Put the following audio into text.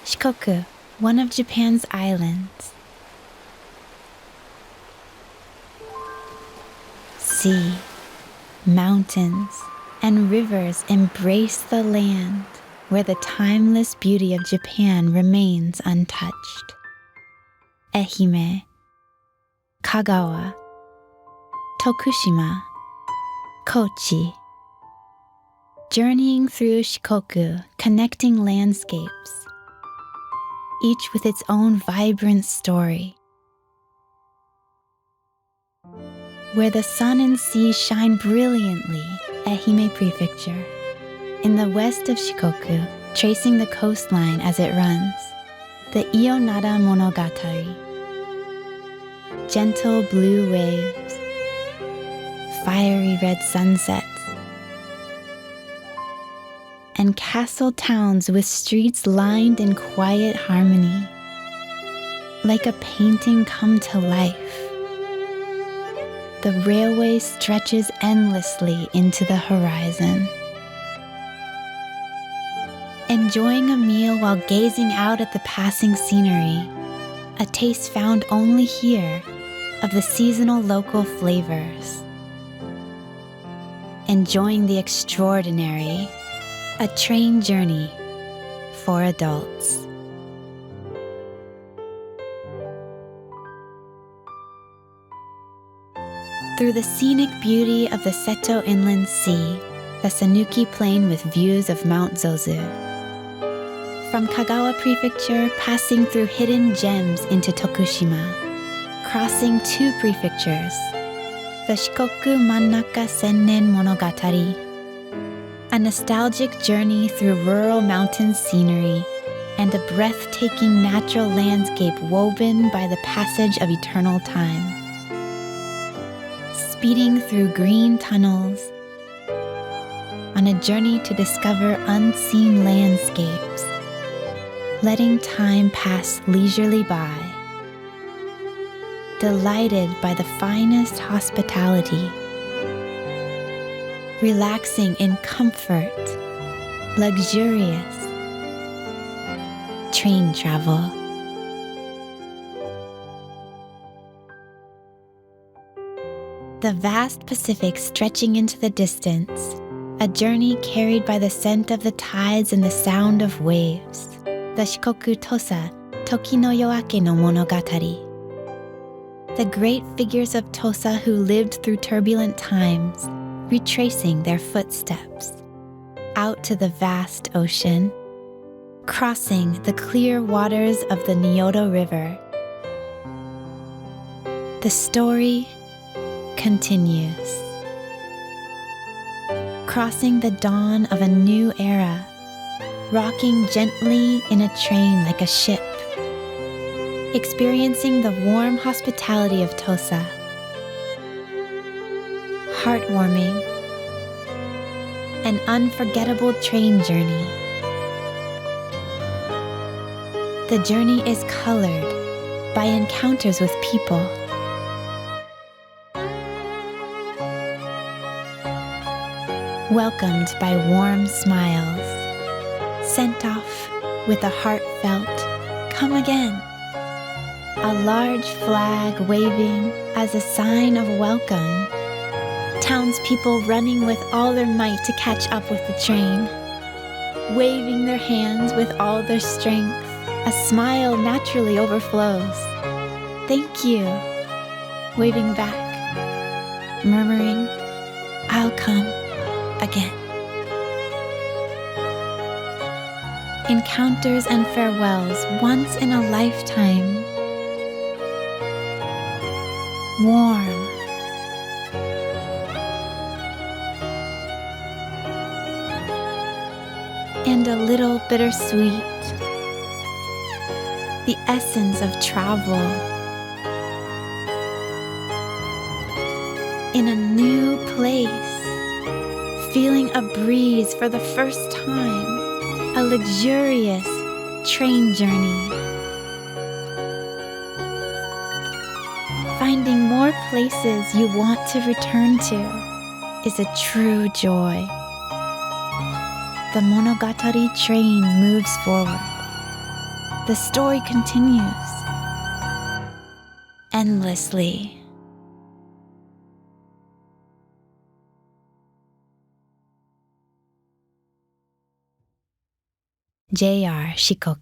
Shikoku, one of Japan's islands. Sea, mountains, and rivers embrace the land where the timeless beauty of Japan remains untouched. Ehime, Kagawa, Tokushima, Kochi. Journeying through Shikoku, connecting landscapes, each with its own vibrant story. Where the sun and sea shine brilliantly, Ehime Prefecture. In the west of Shikoku, tracing the coastline as it runs, the Iyo-nada Monogatari. Gentle blue waves, fiery red sunsets, and castle towns with streets lined in quiet harmony, like a painting come to life. The railway stretches endlessly into the horizon. Enjoying a meal while gazing out at the passing scenery, a taste found only here of the seasonal local flavors. Enjoying the extraordinary, a train journey for adults. Through the scenic beauty of the Seto Inland Sea, the Sanuki Plain with views of Mount Zozu. From Kagawa Prefecture, passing through hidden gems into Tokushima, crossing two prefectures, the Shikoku Mannaka Sennen Monogatari, a nostalgic journey through rural mountain scenery and a breathtaking natural landscape woven by the passage of eternal time. Speeding through green tunnels, on a journey to discover unseen landscapes, letting time pass leisurely by, delighted by the finest hospitality, relaxing in comfort, luxurious train travel. The vast Pacific stretching into the distance, a journey carried by the scent of the tides and the sound of waves. The Shikoku Tosa Toki no Yoake no Monogatari. The great figures of Tosa who lived through turbulent times, retracing their footsteps out to the vast ocean, crossing the clear waters of the Nyoto River. The story continues. Crossing the dawn of a new era, rocking gently in a train like a ship, experiencing the warm hospitality of Tosa. Heartwarming, an unforgettable train journey. The journey is colored by encounters with people. Welcomed by warm smiles, sent off with a heartfelt, "Come again." A large flag waving as a sign of welcome. Townspeople running with all their might to catch up with the train, waving their hands with all their strength. A smile naturally overflows. "Thank you," waving back, murmuring, "I'll come again." Encounters and farewells once in a lifetime. Warm, and a little bittersweet. The essence of travel. In a new place, feeling a breeze for the first time, a luxurious train journey. Finding more places you want to return to is a true joy. The Monogatari train moves forward, the story continues endlessly. JR 四国